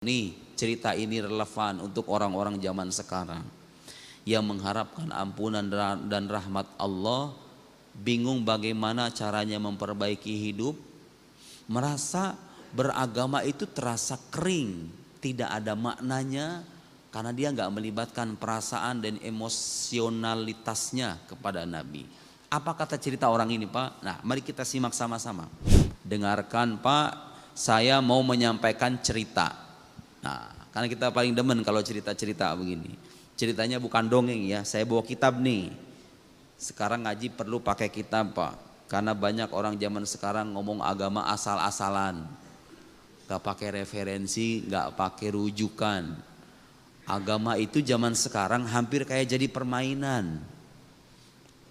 Nih, cerita ini relevan untuk orang-orang zaman sekarang yang mengharapkan ampunan dan rahmat Allah, bingung bagaimana caranya memperbaiki hidup, merasa beragama itu terasa kering, tidak ada maknanya karena dia nggak melibatkan perasaan dan emosionalitasnya kepada Nabi. Apa kata cerita orang ini, Pak? Nah, mari kita simak sama-sama. Dengarkan, Pak, saya mau menyampaikan cerita. Nah, karena kita paling demen kalau cerita-cerita begini. Ceritanya bukan dongeng ya, saya bawa kitab nih. Sekarang ngaji perlu pakai kitab, Pak. Karena banyak orang zaman sekarang ngomong agama asal-asalan. Gak pakai referensi, gak pakai rujukan. Agama itu zaman sekarang hampir kayak jadi permainan.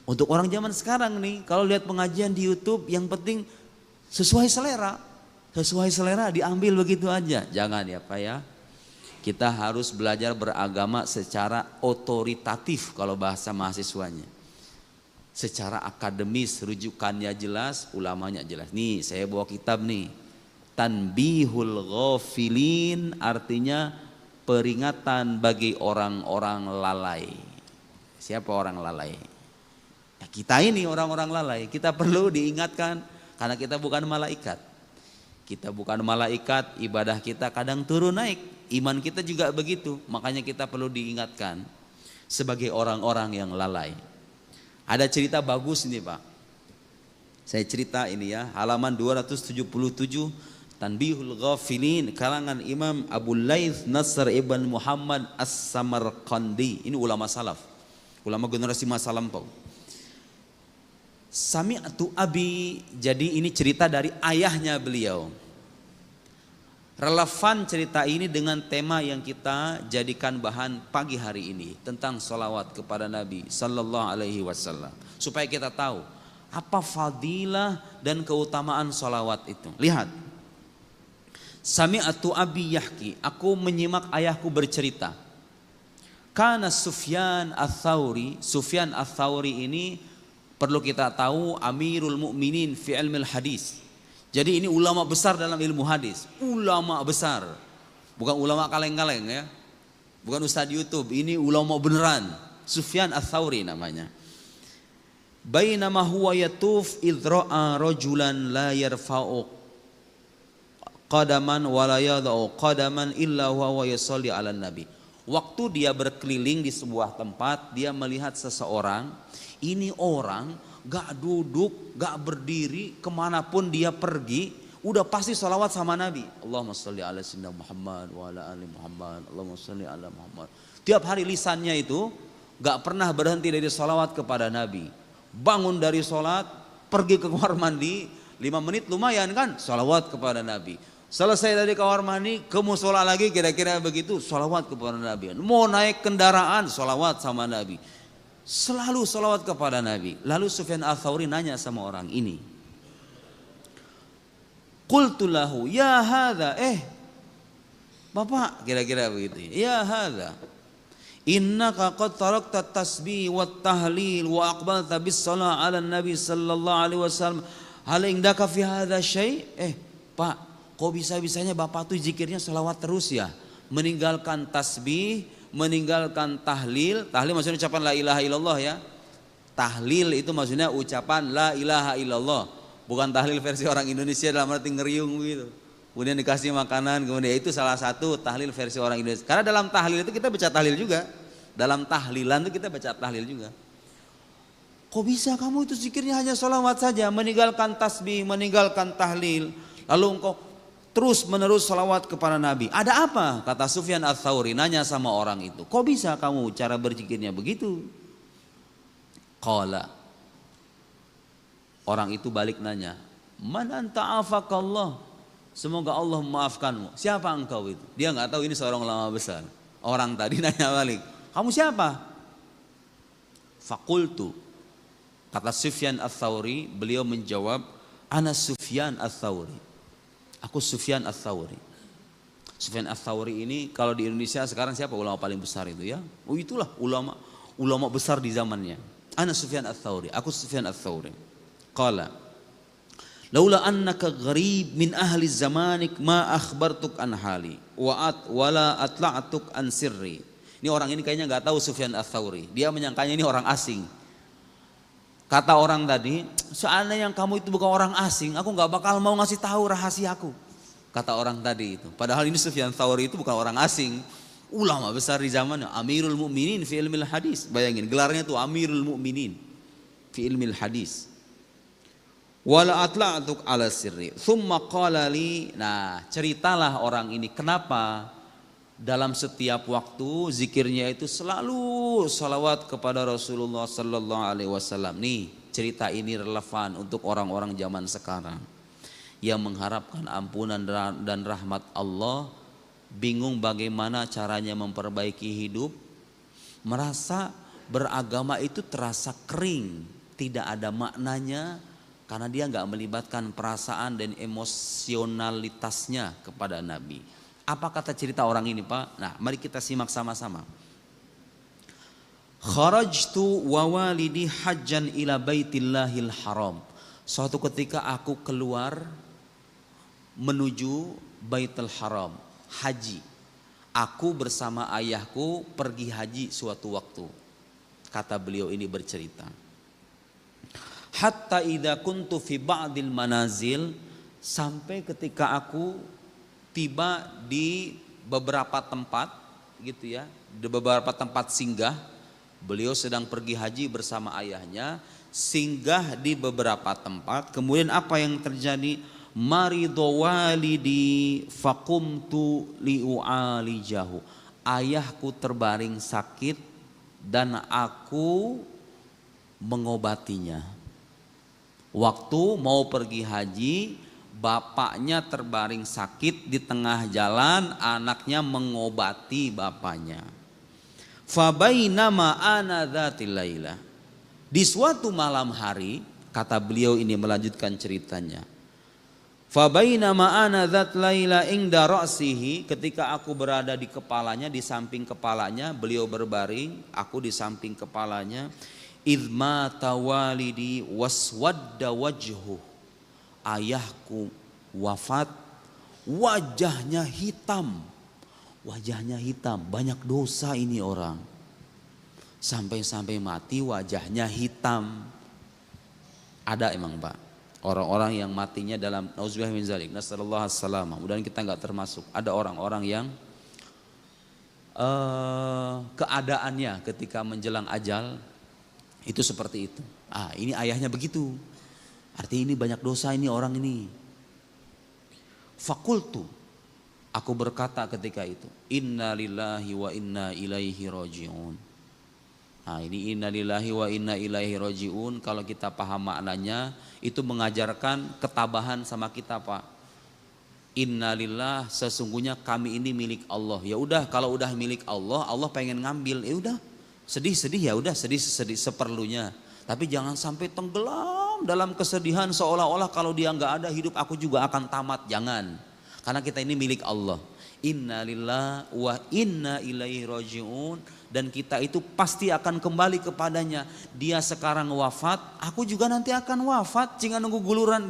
Untuk orang zaman sekarang nih, kalau lihat pengajian di YouTube, yang penting sesuai selera. Sesuai selera diambil begitu aja. Jangan ya Pak ya. Kita harus belajar beragama secara otoritatif kalau bahasa mahasiswanya. Secara akademis, rujukannya jelas, ulamanya jelas. Nih saya bawa kitab nih. Tanbihul Ghafilin, artinya peringatan bagi orang-orang lalai. Siapa orang lalai? Ya, kita ini orang-orang lalai. Kita perlu diingatkan karena kita bukan malaikat. Kita bukan malaikat, ibadah kita kadang turun naik, iman kita juga begitu. Makanya kita perlu diingatkan sebagai orang-orang yang lalai. Ada cerita bagus nih Pak. Saya cerita ini ya, halaman 277, Tanbihul Ghafilin, karangan Imam Abu Laits Nasr ibn Muhammad As-Samarqandi. Ini ulama salaf, ulama generasi masa lampau. Sami'tu abi, jadi ini cerita dari ayahnya beliau. Relevan cerita ini dengan tema yang kita jadikan bahan pagi hari ini tentang sholawat kepada Nabi Sallallahu Alaihi Wasallam, supaya kita tahu apa fadilah dan keutamaan sholawat itu. Lihat, Sami'tu abi yahki, aku menyimak ayahku bercerita. Kana Sufyan Ats-Tsauri, Sufyan Ats-Tsauri ini perlu kita tahu Amirul Mukminin fi ilmil hadis. Jadi ini ulama besar dalam ilmu hadis. Ulama besar. Bukan ulama kaleng-kaleng ya. Bukan ustadz YouTube. Ini ulama beneran. Sufyan Ats-Tsauri namanya. Bainama huwa yatuf idra'a rajulan la yarfa'u qadaman wa la yada'u qadaman illa huwa yusalli 'alan nabi. Waktu dia berkeliling di sebuah tempat, dia melihat seseorang. Ini orang gak duduk, gak berdiri, kemanapun dia pergi, udah pasti salawat sama Nabi. Allahumma sholli ala sayyidina Muhammad wa ala ali Muhammad, Allahumma sholli ala Muhammad. Tiap hari lisannya itu gak pernah berhenti dari salawat kepada Nabi. Bangun dari sholat, pergi ke kamar mandi, 5 menit lumayan kan, salawat kepada Nabi. Selesai dari kamar mandi, ke musola lagi, kira-kira begitu, salawat kepada Nabi. Mau naik kendaraan, salawat sama Nabi. Selalu salawat kepada Nabi. Lalu Sufyan Ats-Tsauri nanya sama orang ini. Qultu lahu, ya hadza, Bapak, kira-kira begitu. Ya hadza, innaka qad tarakta tasbih wa tahlil wa aqbalta bis shalah 'ala Nabi sallallahu alaihi wasallam. Hal indaka fi hadza syai'? Pak, kok bisa-bisanya Bapak tuh zikirnya salawat terus ya? Meninggalkan tasbih, meninggalkan tahlil. Tahlil maksudnya ucapan la ilaha illallah ya. Tahlil itu maksudnya ucapan la ilaha illallah. Bukan tahlil versi orang Indonesia dalam arti ngeriung gitu. Kemudian dikasih makanan, kemudian itu salah satu tahlil versi orang Indonesia. Karena dalam tahlil itu kita baca tahlil juga. Dalam tahlilan itu kita baca tahlil juga. Kok bisa kamu itu zikirnya hanya sholawat saja, meninggalkan tasbih, meninggalkan tahlil, lalu engkau terus menerus salawat kepada Nabi. Ada apa? Kata Sufyan Ats-Tsauri nanya sama orang itu. Kok bisa kamu cara berzikirnya begitu? Qala, orang itu balik nanya, man anta afakallah, semoga Allah memaafkanmu. Siapa engkau itu? Dia nggak tahu ini seorang ulama besar. Orang tadi nanya balik, kamu siapa? Fakultu, kata Sufyan Ats-Tsauri, beliau menjawab, ana Sufyan Ats-Tsauri. Aku Sufyan Ats-Tsauri. Sufyan Ats-Tsauri ini kalau di Indonesia sekarang siapa ulama paling besar itu ya? Oh itulah ulama besar di zamannya. Ana Sufyan Ats-Tsauri. Aku Sufyan Ats-Tsauri. Qala, Laula annaka gharib min ahli zamanik ma akhbartuk an hali wala atla'tuk an sirri. Ini orang ini kayaknya nggak tahu Sufyan Ats-Tsauri. Dia menyangkanya ini orang asing. Kata orang tadi, seandainya yang kamu itu bukan orang asing, aku nggak bakal mau ngasih tahu rahasiaku. Kata orang tadi itu. Padahal ini Sufyan Ats-Tsauri itu bukan orang asing, ulama besar di zamannya, Amirul Mukminin fi ilmil hadis. Bayangin, gelarnya itu Amirul Mukminin fi ilmil hadis. Wala atla'tuk ala sirri. Tsumma qala li. Nah, ceritalah orang ini kenapa dalam setiap waktu zikirnya itu selalu salawat kepada Rasulullah sallallahu alaihi wasallam. Nih, cerita ini relevan untuk orang-orang zaman sekarang yang mengharapkan ampunan dan rahmat Allah, bingung bagaimana caranya memperbaiki hidup, merasa beragama itu terasa kering, tidak ada maknanya karena dia nggak melibatkan perasaan dan emosionalitasnya kepada Nabi. Apa kata cerita orang ini, Pak? Nah, mari kita simak sama-sama. Kharajtu wa walidi hajjan ila baitillahil haram. Suatu ketika aku keluar menuju Baitul Haram, haji. Aku bersama ayahku pergi haji suatu waktu. Kata beliau ini bercerita. Hatta idza kuntu fi ba'dil manazil, sampai ketika aku tiba di beberapa tempat gitu ya, di beberapa tempat singgah. Beliau sedang pergi haji bersama ayahnya, singgah di beberapa tempat. Kemudian apa yang terjadi? Maridhu walidi faqumtu liu'alijahu. Ayahku terbaring sakit dan aku mengobatinya. Waktu mau pergi haji, bapaknya terbaring sakit di tengah jalan, anaknya mengobati bapaknya. Fabainama ana dzatil laila. Di suatu malam hari, kata beliau ini melanjutkan ceritanya. Fabainama ana dzat laila inda ra'sihi, ketika aku berada di kepalanya, di samping kepalanya, beliau berbaring, aku di samping kepalanya. Idma tawalidi waswadda wajhu. Ayahku wafat, wajahnya hitam. Wajahnya hitam, banyak dosa ini orang. Sampai-sampai mati wajahnya hitam. Ada emang, Pak, orang-orang yang matinya dalam nauzubillah min zalik, nasallallahu alaihi wasallam. Mudah-mudahan kita enggak termasuk. Ada orang-orang yang keadaannya ketika menjelang ajal itu seperti itu. Ah, ini ayahnya begitu. Artinya ini banyak dosa ini orang ini. Fakultu, aku berkata ketika itu, inna lillahi wa inna ilaihi raji'un. Nah, ini inna lillahi wa inna ilaihi raji'un, kalau kita paham maknanya itu mengajarkan ketabahan sama kita, Pak. Inna lillah, sesungguhnya kami ini milik Allah. Ya udah, kalau udah milik Allah, Allah pengen ngambil, ya udah. Sedih-sedih ya udah, sedih-sedih seperlunya. Tapi jangan sampai tenggelam dalam kesedihan seolah-olah kalau dia nggak ada hidup aku juga akan tamat. Jangan. Karena kita ini milik Allah. Inna lillah wa inna ilaihi raji'un, dan kita itu pasti akan kembali kepadanya. Dia sekarang wafat, aku juga nanti akan wafat, tinggal nunggu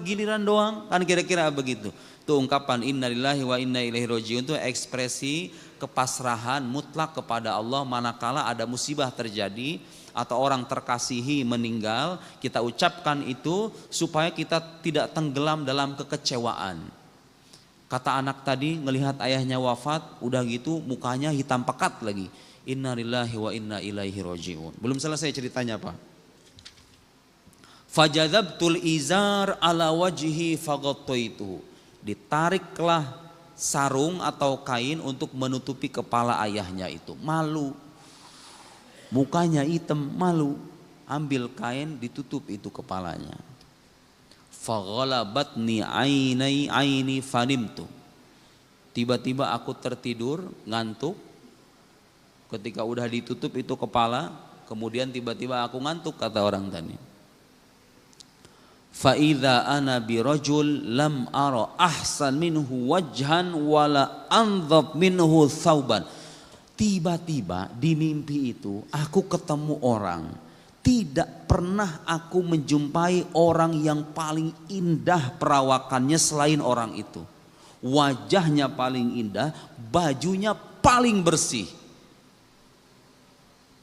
giliran doang. Kan kira-kira begitu. Itu ungkapan inna lillahi wa inna ilaihi raji'un, itu ekspresi kepasrahan mutlak kepada Allah manakala ada musibah terjadi atau orang terkasihi meninggal. Kita ucapkan itu supaya kita tidak tenggelam dalam kekecewaan. Kata anak tadi ngelihat ayahnya wafat, udah gitu mukanya hitam pekat lagi. Inna lillahi wa inna ilaihi raji'un. Belum selesai ceritanya, Pak. Fajadzabtul izar ala wajhi faghattaitu. Ditariklah sarung atau kain untuk menutupi kepala ayahnya itu. Malu, mukanya hitam, malu. Ambil kain ditutup itu kepalanya. Faghalabatni aini fanimtu. Tiba-tiba aku tertidur, ngantuk. Ketika udah ditutup itu kepala, kemudian tiba-tiba aku ngantuk, kata orang tadi. Fa idza ana bi rajul lam ara ahsan minhu wajhan wala anzab minhu thauban. Tiba-tiba di mimpi itu aku ketemu orang tidak pernah aku menjumpai orang yang paling indah perawakannya selain orang itu. Wajahnya paling indah, bajunya paling bersih.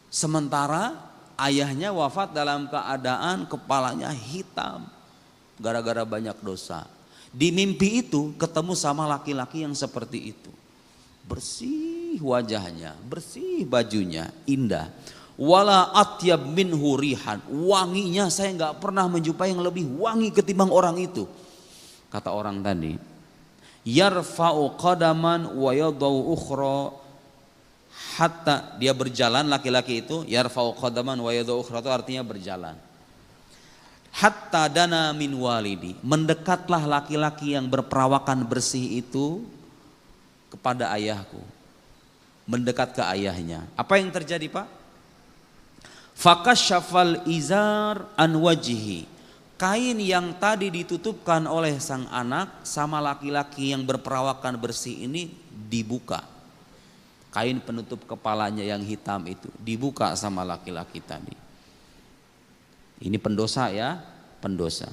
Sementara ayahnya wafat dalam keadaan kepalanya hitam gara-gara banyak dosa. Di mimpi itu ketemu sama laki-laki yang seperti itu. Bersih wajahnya, bersih bajunya, indah. Wala atyab minhu rihan, wanginya saya nggak pernah menjumpai yang lebih wangi ketimbang orang itu. Kata orang tadi, yarfa'u qadaman wa yadau ukhra, hatta dia berjalan, laki-laki itu yarfa'u qadaman wa yadau ukhra itu artinya berjalan. Hatta dana min walidi, mendekatlah laki-laki yang berperawakan bersih itu kepada ayahku, mendekat ke ayahnya. Apa yang terjadi, Pak? Fakasyafal izar an wajhi, kain yang tadi ditutupkan oleh sang anak sama laki-laki yang berperawakan bersih ini dibuka. Kain penutup kepalanya yang hitam itu dibuka sama laki-laki tadi. Ini pendosa ya, pendosa.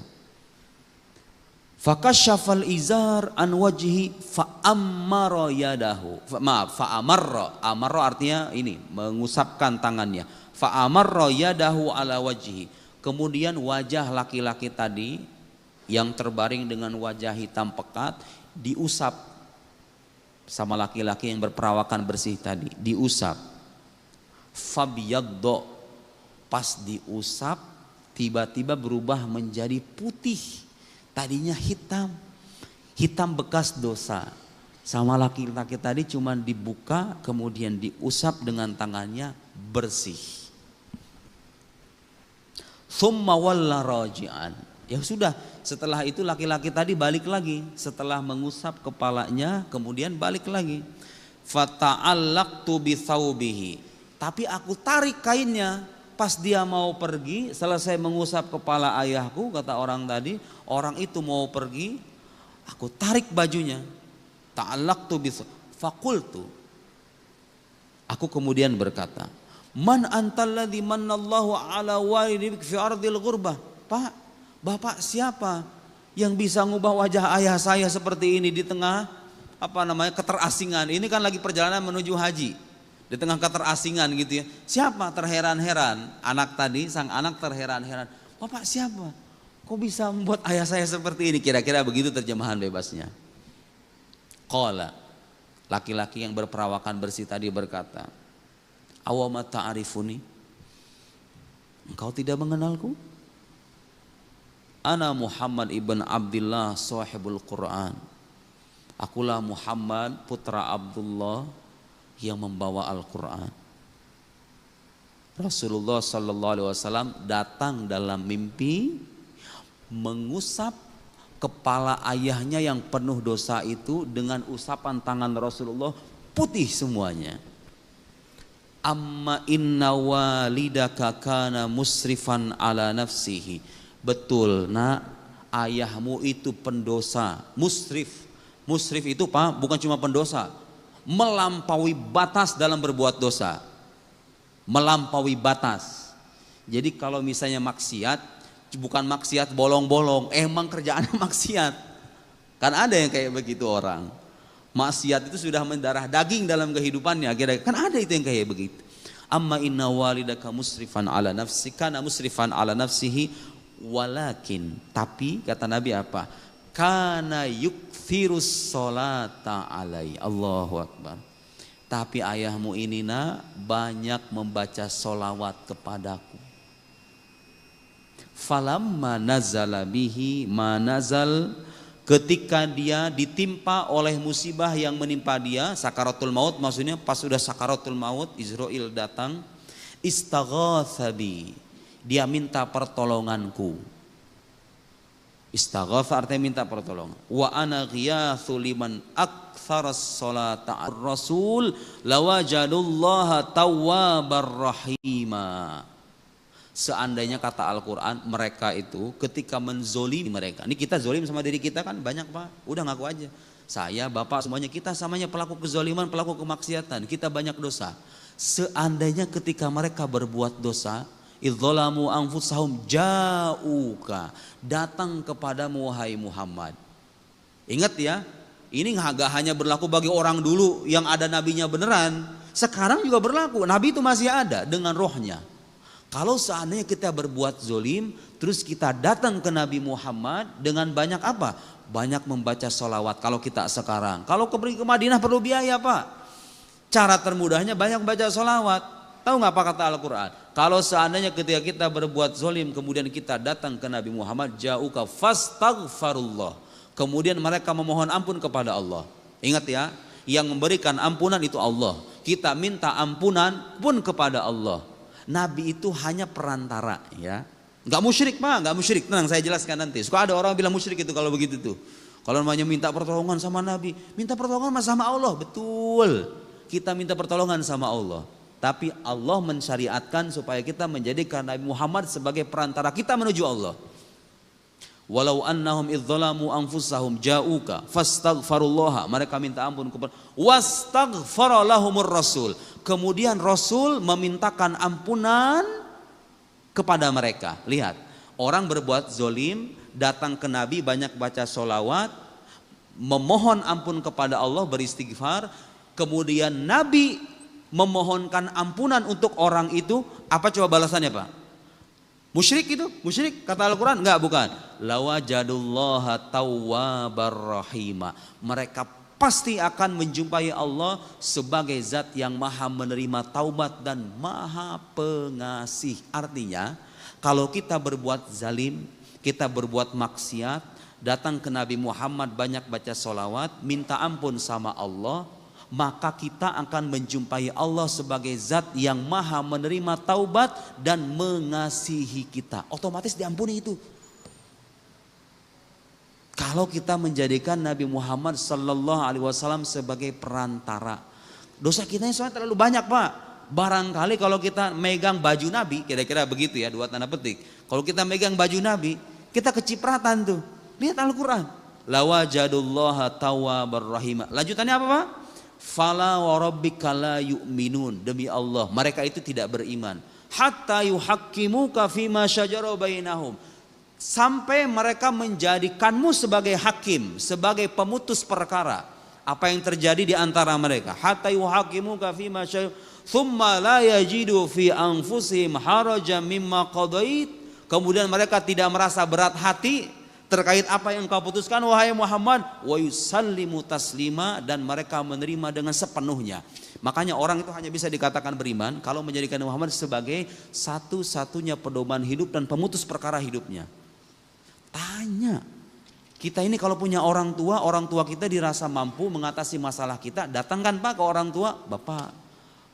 Fakasyafal izar an wajhi fa'ammara yadahu. Amarra artinya ini mengusapkan tangannya. Fa'amarra yadahu ala wajhi. Kemudian wajah laki-laki tadi yang terbaring dengan wajah hitam pekat diusap sama laki-laki yang berperawakan bersih tadi, diusap. Fabyaddo, pas diusap tiba-tiba berubah menjadi putih. Tadinya hitam, hitam bekas dosa. Sama laki-laki tadi cuma dibuka kemudian diusap dengan tangannya bersih. Thumma walla raji'an. Ya sudah, setelah itu laki-laki tadi balik lagi. Setelah mengusap kepalanya kemudian balik lagi. Fata'allaqtu bi thawbihi. Tapi aku tarik kainnya. Pas dia mau pergi, selesai mengusap kepala ayahku, kata orang tadi, orang itu mau pergi, aku tarik bajunya. Ta'allaqtu bi faqultu. Aku kemudian berkata, man antalladzi mannallahu ala walidik fi ardil ghurbah. Pak, Bapak siapa yang bisa ngubah wajah ayah saya seperti ini di tengah keterasingan. Ini kan lagi perjalanan menuju haji. Di tengah keterasingan gitu ya. Siapa? Terheran-heran. Anak tadi, sang anak terheran-heran. Bapak siapa? Kok bisa membuat ayah saya seperti ini? Kira-kira begitu terjemahan bebasnya. Qala, laki-laki yang berperawakan bersih tadi berkata, awama ta'arifuni, engkau tidak mengenalku? Ana Muhammad ibn Abdullah sahibul Quran. Akulah Muhammad putra Abdullah yang membawa Al-Quran. Rasulullah sallallahu alaihi wasallam datang dalam mimpi mengusap kepala ayahnya yang penuh dosa itu dengan usapan tangan Rasulullah, putih semuanya. Amma inna walidaka kana musrifan ala nafsihi. Betul nak, ayahmu itu pendosa, musrif. Musrif itu Pak, bukan cuma pendosa, melampaui batas dalam berbuat dosa. Melampaui batas. Jadi kalau misalnya maksiat, bukan maksiat bolong-bolong, emang kerjaannya maksiat. Kan ada yang kayak begitu orang. Maksiat itu sudah mendarah daging dalam kehidupannya. Kan ada itu yang kayak begitu. Amma inna walidaka musrifan ala nafsi, kana musrifan ala nafsihi, walakin, tapi kata Nabi apa? Kana yukthirus sholata alai. Allahu Akbar. Tapi ayahmu ini nak banyak membaca solawat kepadaku. Falamma nazala bihi ma nazal, ketika dia ditimpa oleh musibah yang menimpa dia, sakaratul maut, maksudnya pas sudah sakaratul maut, Israil datang, istaghatsabi, dia minta pertolonganku. Istaghatsa artinya minta pertolongan. Wa ana ghiyatsu liman aktsaras sholata ar-rasul lawajadullaha tawwabar rahima. Seandainya kata Al-Quran mereka itu ketika menzolimi mereka. Ini kita zolim sama diri kita kan banyak Pak. Udah ngaku aja. Saya, Bapak, semuanya kita samanya pelaku kezoliman, pelaku kemaksiatan. Kita banyak dosa. Seandainya ketika mereka berbuat dosa, idzalamu anfusahum ja'uka, datang kepadamu wahai Muhammad. Ingat ya, ini nggak hanya berlaku bagi orang dulu yang ada nabinya beneran, sekarang juga berlaku. Nabi itu masih ada dengan rohnya. Kalau seandainya kita berbuat zolim, terus kita datang ke Nabi Muhammad dengan banyak apa? Banyak membaca sholawat. Kalau kita sekarang, kalau pergi ke Madinah perlu biaya Pak. Cara termudahnya banyak baca sholawat. Tahu nggak apa kata Al-Quran? Kalau seandainya ketika kita berbuat zolim, kemudian kita datang ke Nabi Muhammad, ja'uka fastaghfarullah. Kemudian mereka memohon ampun kepada Allah. Ingat ya, yang memberikan ampunan itu Allah. Kita minta ampunan pun kepada Allah. Nabi itu hanya perantara ya. Nggak musyrik Pak, nggak musyrik. Tenang, saya jelaskan nanti. Suka ada orang bilang musyrik itu kalau begitu tuh. Kalau namanya minta pertolongan sama Nabi, minta pertolongan sama Allah. Betul, kita minta pertolongan sama Allah. Tapi Allah mensyariatkan supaya kita menjadikan Nabi Muhammad sebagai perantara kita menuju Allah. Walau annahum idzalamu anfusahum ja'uka fastaghfarullaha, mereka minta ampun kepada wastaghfara lahumur rasul. Kemudian Rasul memintakan ampunan kepada mereka. Lihat, orang berbuat zolim datang ke Nabi, banyak baca sholawat, memohon ampun kepada Allah, beristighfar. Kemudian Nabi memohonkan ampunan untuk orang itu, apa coba balasannya Pak? Musyrik itu? Musyrik kata Al-Quran? Enggak, bukan. Lawajadullaha tawwabar rahima. Mereka pasti akan menjumpai Allah sebagai zat yang maha menerima taubat dan maha pengasih. Artinya kalau kita berbuat zalim, kita berbuat maksiat, datang ke Nabi Muhammad, banyak baca sholawat, minta ampun sama Allah, maka kita akan menjumpai Allah sebagai zat yang maha menerima taubat dan mengasihi kita. Otomatis diampuni itu. Kalau kita menjadikan Nabi Muhammad sallallahu alaihi wasallam sebagai perantara. Dosa kita yang soalnya terlalu banyak Pak. Barangkali kalau kita megang baju Nabi, kira-kira begitu ya, dua tanda petik. Kalau kita megang baju Nabi, kita kecipratan tuh. Lihat Al-Quran. Lawajadullaha tawwabar rahima. Lanjutannya apa Pak? Fala wa rabbika la yu'minun, demi Allah mereka itu tidak beriman, hatta yuhaqqimuka fima syajara bainahum, sampai mereka menjadikanmu sebagai hakim, sebagai pemutus perkara apa yang terjadi di antara mereka. Hatta yuhaqqimuka fima syajara thumma la yajidu fi anfusihim harajan mimma qadait, kemudian mereka tidak merasa berat hati terkait apa yang engkau putuskan wahai Muhammad, wa yusallimu taslima, dan mereka menerima dengan sepenuhnya. Makanya orang itu hanya bisa dikatakan beriman kalau menjadikan Muhammad sebagai satu-satunya pedoman hidup dan pemutus perkara hidupnya. Tanya, kita ini kalau punya orang tua kita dirasa mampu mengatasi masalah kita, datangkan Pak ke orang tua, Bapak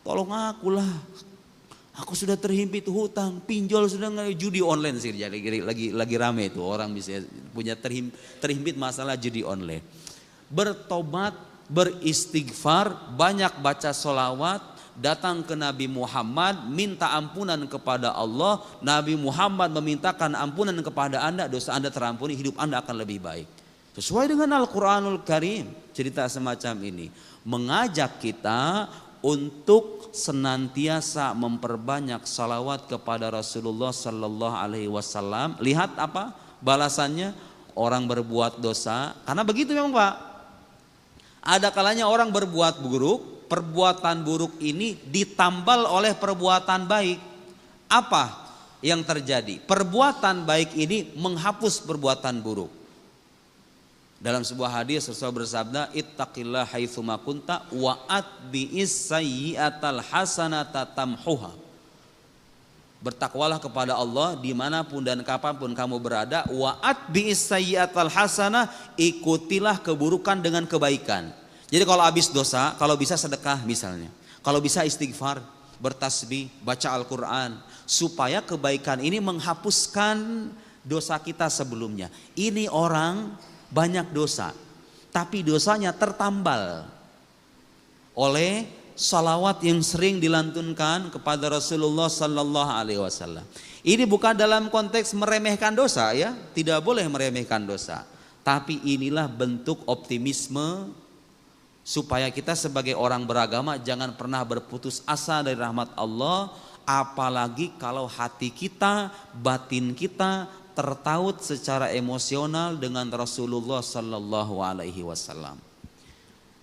tolong akulah, aku sudah terhimpit hutang, pinjol, sudah judi online sih, lagi rame itu orang bisa punya terhimpit masalah judi online. Bertobat, beristighfar, banyak baca sholawat, datang ke Nabi Muhammad, minta ampunan kepada Allah. Nabi Muhammad memintakan ampunan kepada Anda, dosa Anda terampuni, hidup Anda akan lebih baik. Sesuai dengan Al-Quranul Karim, cerita semacam ini mengajak kita untuk senantiasa memperbanyak salawat kepada Rasulullah Sallallahu Alaihi Wasallam. Lihat apa balasannya orang berbuat dosa, karena begitu memang Pak. Ada kalanya orang berbuat buruk, perbuatan buruk ini ditambal oleh perbuatan baik. Apa yang terjadi? Perbuatan baik ini menghapus perbuatan buruk. Dalam sebuah hadis Rasulullah bersabda, ittaqillah haitsuma kunta wa atbi'is sayyi'atal hasanata tamhuha. Bertakwalah kepada Allah dimanapun dan kapanpun kamu berada. Wa atbi'is sayyi'atal hasanah, ikutilah keburukan dengan kebaikan. Jadi kalau habis dosa, kalau bisa sedekah misalnya, kalau bisa istighfar, bertasbih, baca Al-Quran, supaya kebaikan ini menghapuskan dosa kita sebelumnya. Ini orang banyak dosa, tapi dosanya tertambal oleh salawat yang sering dilantunkan kepada Rasulullah Sallallahu Alaihi Wasallam. Ini bukan dalam konteks meremehkan dosa ya, tidak boleh meremehkan dosa. Tapi inilah bentuk optimisme supaya kita sebagai orang beragama jangan pernah berputus asa dari rahmat Allah. apalagi kalau hati kita, batin kita tertaut secara emosional dengan Rasulullah Sallallahu Alaihi Wasallam.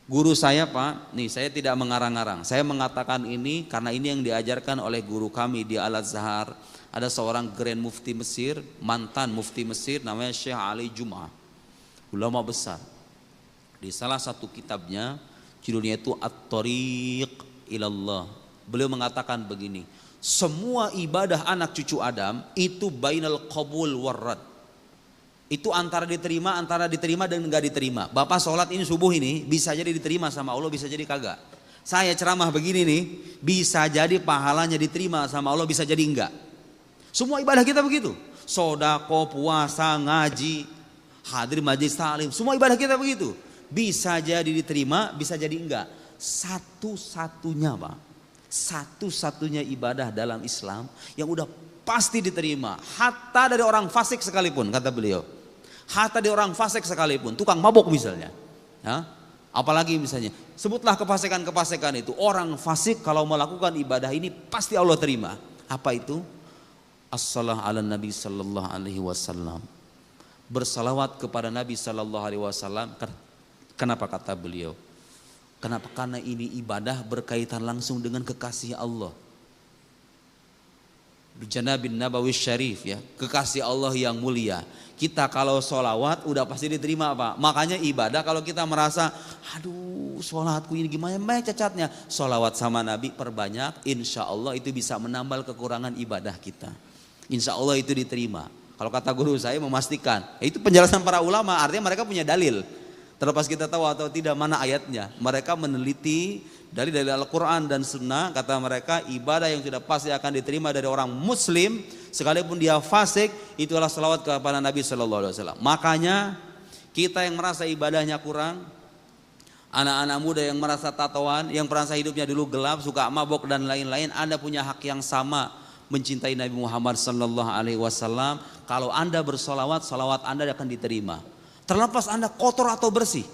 Guru saya Pak, nih saya tidak mengarang-arang, saya mengatakan ini karena ini yang diajarkan oleh guru kami di Al-Azhar. Ada seorang Grand Mufti Mesir, mantan Mufti Mesir, namanya Syekh Ali Jum'ah, ulama besar. Di salah satu kitabnya, judulnya itu At-Thariq Ilallah, beliau mengatakan begini, semua ibadah anak cucu Adam itu bainal qabul warrad. Itu antara diterima dan enggak diterima. Bapak sholat ini subuh ini bisa jadi diterima sama Allah, bisa jadi kagak. Saya ceramah begini nih, bisa jadi pahalanya diterima sama Allah, bisa jadi enggak. Semua ibadah kita begitu. Sodako, puasa, ngaji, hadir majelis taklim, semua ibadah kita begitu. Bisa jadi diterima, bisa jadi enggak. Satu-satunya Pak, satu-satunya ibadah dalam Islam yang udah pasti diterima, hatta dari orang fasik sekalipun, kata beliau. Hatta dari orang fasik sekalipun, tukang mabok misalnya, ya, apalagi misalnya, sebutlah kefasikan-kefasikan itu. Orang fasik kalau melakukan ibadah ini pasti Allah terima. Apa itu? As-salah ala Nabi Sallallahu Alaihi Wasallam, bersalawat kepada Nabi Sallallahu Alaihi Wasallam. Kenapa kata beliau? Kenapa? Karena ini ibadah berkaitan langsung dengan kekasih Allah. Janabin Nabawi Syarif, ya, kekasih Allah yang mulia. Kita kalau sholawat udah pasti diterima Pak. Makanya ibadah kalau kita merasa aduh sholatku ini gimana banyak cacatnya, sholawat sama Nabi perbanyak, insya Allah itu bisa menambal kekurangan ibadah kita. Insya Allah itu diterima. Kalau kata guru saya memastikan, itu penjelasan para ulama, artinya mereka punya dalil. Terlepas kita tahu atau tidak mana ayatnya, mereka meneliti dari Al-Quran dan Sunnah. Kata mereka ibadah yang sudah pasti akan diterima dari orang Muslim sekalipun dia fasik, itulah salawat kepada Nabi Sallallahu Alaihi Wasallam. Makanya kita yang merasa ibadahnya kurang, anak-anak muda yang merasa tatoan, yang merasa hidupnya dulu gelap, suka mabok dan lain-lain, Anda punya hak yang sama mencintai Nabi Muhammad Sallallahu Alaihi Wasallam. Kalau Anda bersolawat, salawat Anda akan diterima, terlepas Anda kotor atau bersih.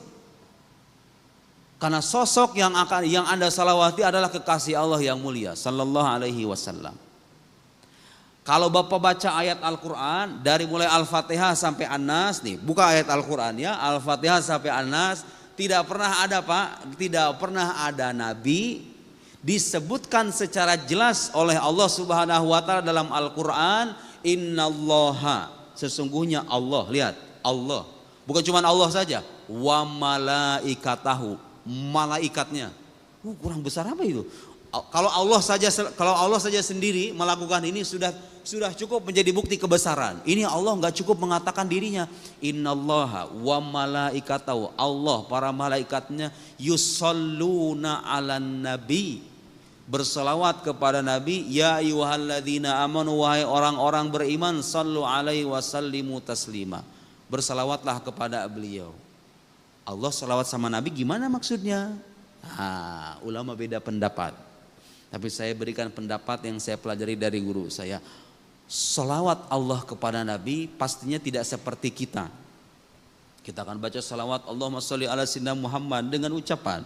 Karena sosok yang Anda salawati adalah kekasih Allah yang mulia Sallallahu Alaihi Wasallam. Kalau Bapak baca ayat Al-Quran dari mulai Al-Fatihah sampai An-Nas, nih buka ayat Al-Quran ya, Al-Fatihah sampai An-Nas, tidak pernah ada Pak, tidak pernah ada Nabi disebutkan secara jelas oleh Allah Subhanahu Wa Taala dalam Al-Quran, Innallaha, sesungguhnya Allah, lihat Allah, bukan cuma Allah saja, wa malaikatahu, malaikatnya. Kurang besar apa itu? Kalau Allah saja sendiri melakukan ini sudah cukup menjadi bukti kebesaran. Ini Allah nggak cukup mengatakan dirinya. Innallaha wa malaikatahu, Allah para malaikatnya yusalluna 'alan nabi, berselawat kepada Nabi. Ya ayyuhalladzina amanu, wahai orang-orang beriman, sallu alaihi wasallimu taslima, berselawatlah kepada beliau. Allah selawat sama Nabi gimana maksudnya? Ulama beda pendapat. Tapi saya berikan pendapat yang saya pelajari dari guru saya. Selawat Allah kepada Nabi pastinya tidak seperti kita. Kita akan baca selawat Allahumma sholli ala sayyidina Muhammad dengan ucapan.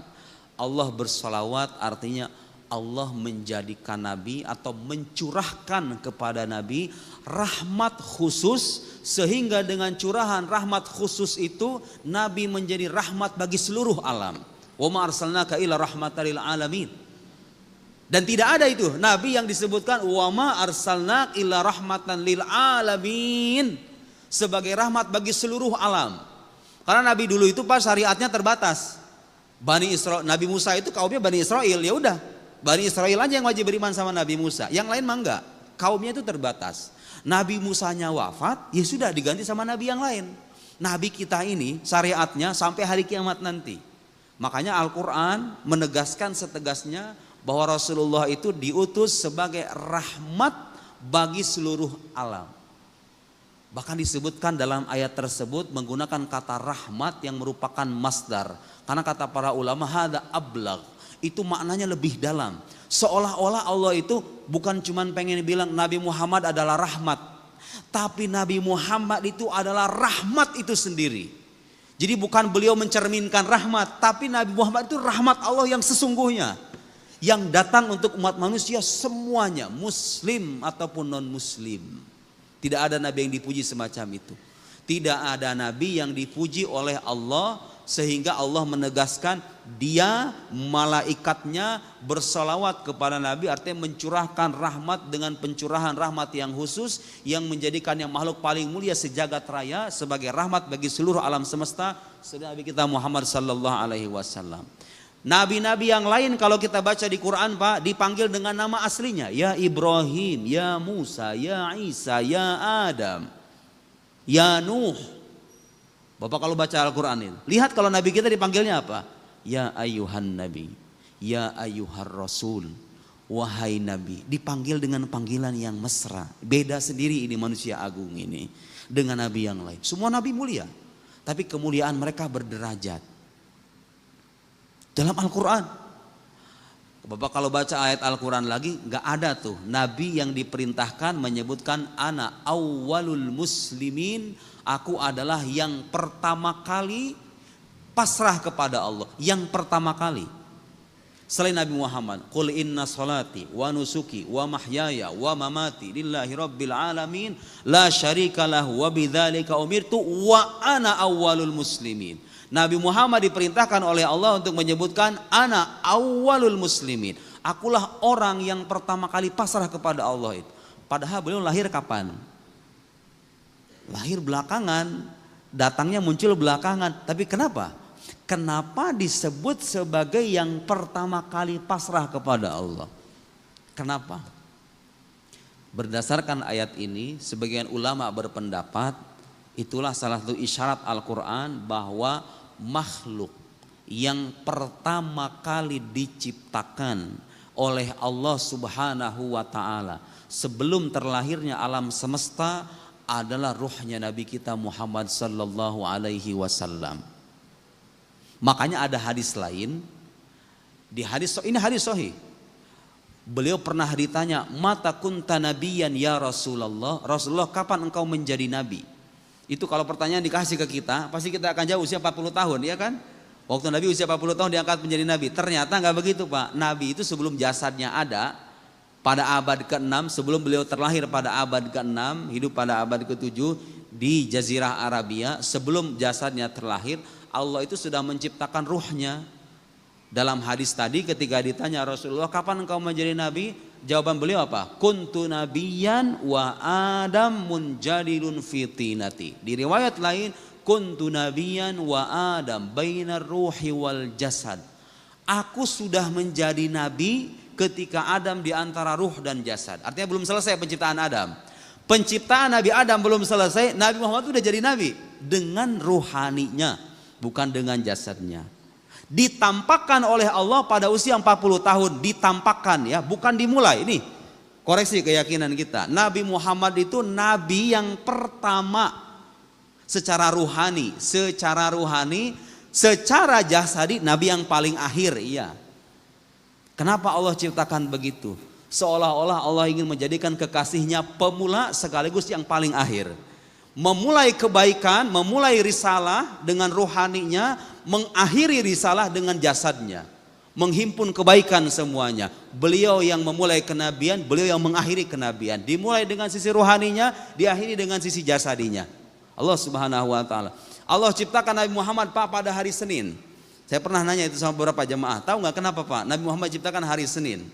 Allah berselawat artinya Allah menjadikan Nabi atau mencurahkan kepada Nabi rahmat khusus, sehingga dengan curahan rahmat khusus itu Nabi menjadi rahmat bagi seluruh alam. Wa ma arsalnaka illa rahmatan lil alamin. Dan tidak ada itu Nabi yang disebutkan wa ma arsalnaka illa rahmatan lil alamin, sebagai rahmat bagi seluruh alam. Karena Nabi dulu itu pas syariatnya terbatas. Nabi Musa itu kaumnya Bani Israel, ya udah Bani Israel aja yang wajib beriman sama Nabi Musa, yang lain mah enggak. Kaumnya itu terbatas. Nabi Musanya wafat, ya sudah diganti sama nabi yang lain. Nabi kita ini syariatnya sampai hari kiamat nanti. Makanya Al-Quran menegaskan setegasnya bahwa Rasulullah itu diutus sebagai rahmat bagi seluruh alam. Bahkan disebutkan dalam ayat tersebut menggunakan kata rahmat yang merupakan masdar. Karena kata para ulama hadza ablagh, itu maknanya lebih dalam. Seolah-olah Allah itu bukan cuma pengen bilang Nabi Muhammad adalah rahmat, tapi Nabi Muhammad itu adalah rahmat itu sendiri. Jadi bukan beliau mencerminkan rahmat, tapi Nabi Muhammad itu rahmat Allah yang sesungguhnya. yang datang untuk umat manusia semuanya, muslim ataupun non muslim. Tidak ada nabi yang dipuji semacam itu. Tidak ada nabi yang dipuji oleh Allah sehingga Allah menegaskan dia, malaikatnya bersalawat kepada nabi, artinya mencurahkan rahmat dengan pencurahan rahmat yang khusus yang menjadikan yang makhluk paling mulia sejagat raya sebagai rahmat bagi seluruh alam semesta, saudara Nabi kita Muhammad sallallahu alaihi wasallam. Nabi-nabi yang lain kalau kita baca di Quran Pak, dipanggil dengan nama aslinya, ya Ibrahim, ya Musa, ya Isa, ya Adam, ya Nuh. Bapak kalau baca Al-Quran ini, lihat kalau Nabi kita dipanggilnya apa? Ya ayuhan Nabi, ya ayuhar Rasul, wahai Nabi. Dipanggil dengan panggilan yang mesra. Beda sendiri ini manusia agung ini dengan Nabi yang lain. Semua Nabi mulia, tapi kemuliaan mereka berderajat. Dalam Al-Quran, Bapak kalau baca ayat Al-Quran lagi, gak ada tuh Nabi yang diperintahkan menyebutkan ana awwalul muslimin, aku adalah yang pertama kali pasrah kepada Allah, yang pertama kali. Selain Nabi Muhammad, qul inna salati wa nusuki wa mahyaya wa mamati lillahi rabbil alamin la syarika lahu wa bidzalika umirtu wa ana awwalul muslimin. Nabi Muhammad diperintahkan oleh Allah untuk menyebutkan ana awwalul muslimin. Akulah orang yang pertama kali pasrah kepada Allah itu. Padahal beliau lahir kapan? Lahir belakangan, datangnya muncul belakangan. Tapi kenapa? Kenapa disebut sebagai yang pertama kali pasrah kepada Allah? Kenapa? Berdasarkan ayat ini, sebagian ulama berpendapat itulah salah satu isyarat Al-Quran bahwa makhluk yang pertama kali diciptakan oleh Allah Subhanahu wa ta'ala sebelum terlahirnya alam semesta adalah ruhnya Nabi kita Muhammad sallallahu alaihi wasallam. Makanya ada hadis lain, di hadis ini hadis sahih. Beliau pernah ditanya, "Mata kunta nabiyan ya Rasulullah?" Rasulullah, kapan engkau menjadi nabi? Itu kalau pertanyaan dikasih ke kita, pasti kita akan jawab usia 40 tahun, ya kan? Waktu Nabi usia 40 tahun diangkat menjadi nabi. Ternyata nggak begitu Pak. Nabi itu sebelum jasadnya ada, pada abad ke-6, sebelum beliau terlahir pada abad ke-6, hidup pada abad ke-7 di Jazirah Arabia, sebelum jasadnya terlahir, Allah itu sudah menciptakan ruhnya. Dalam hadis tadi ketika ditanya Rasulullah, kapan engkau menjadi nabi? Jawaban beliau apa? Kuntu nabiyan wa Adam munjadilun fitinati. Di riwayat lain, kuntu nabiyan wa Adam bainar ruhi wal jasad. Aku sudah menjadi nabi ketika Adam di antara ruh dan jasad. Artinya belum selesai penciptaan Adam. Penciptaan Nabi Adam belum selesai, Nabi Muhammad sudah jadi nabi dengan ruhaninya, bukan dengan jasadnya. Ditampakkan oleh Allah pada usia 40 tahun, ditampakkan ya, bukan dimulai. Ini koreksi keyakinan kita. Nabi Muhammad itu nabi yang pertama secara ruhani, secara jasadi nabi yang paling akhir, iya. Kenapa Allah ciptakan begitu? Seolah-olah Allah ingin menjadikan kekasihnya pemula sekaligus yang paling akhir. Memulai kebaikan, memulai risalah dengan ruhaninya, mengakhiri risalah dengan jasadnya, menghimpun kebaikan semuanya. Beliau yang memulai kenabian, beliau yang mengakhiri kenabian. Dimulai dengan sisi ruhaninya, diakhiri dengan sisi jasadinya. Allah Subhanahu wa ta'ala. Allah ciptakan Nabi Muhammad Pak pada hari Senin. Saya pernah nanya itu sama beberapa jemaah, tahu nggak kenapa Pak Nabi Muhammad ciptakan hari Senin?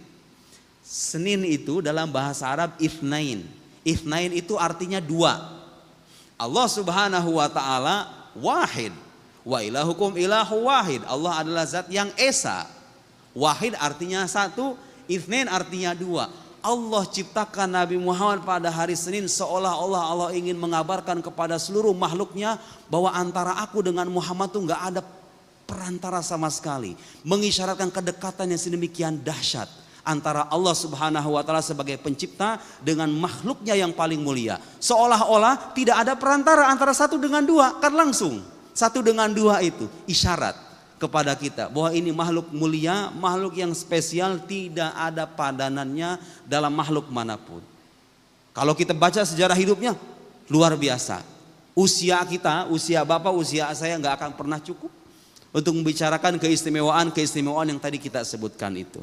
Senin itu dalam bahasa Arab ithnain. Ithnain itu artinya dua. Allah Subhanahu wa ta'ala wahid, wa ilahukum ilahu wahid. Allah adalah zat yang esa. Wahid artinya satu, itsnain artinya dua. Allah ciptakan Nabi Muhammad pada hari Senin seolah-olah Allah ingin mengabarkan kepada seluruh makhluknya bahwa antara aku dengan Muhammad tuh gak ada perantara sama sekali. Mengisyaratkan kedekatan yang sedemikian dahsyat antara Allah Subhanahu wa ta'ala sebagai pencipta dengan makhluknya yang paling mulia. Seolah-olah tidak ada perantara antara satu dengan dua, kan langsung satu dengan dua itu isyarat kepada kita bahwa ini makhluk mulia, makhluk yang spesial, tidak ada padanannya dalam makhluk manapun. Kalau kita baca sejarah hidupnya luar biasa. Usia kita, usia Bapak, usia saya nggak akan pernah cukup untuk membicarakan keistimewaan yang tadi kita sebutkan itu.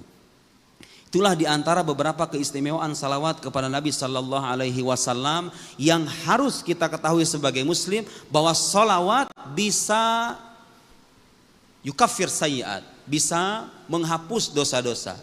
Itulah diantara beberapa keistimewaan salawat kepada Nabi Sallallahu Alaihi Wasallam yang harus kita ketahui sebagai Muslim, bahwa salawat bisa yukaffir sayyiat, bisa menghapus dosa-dosa.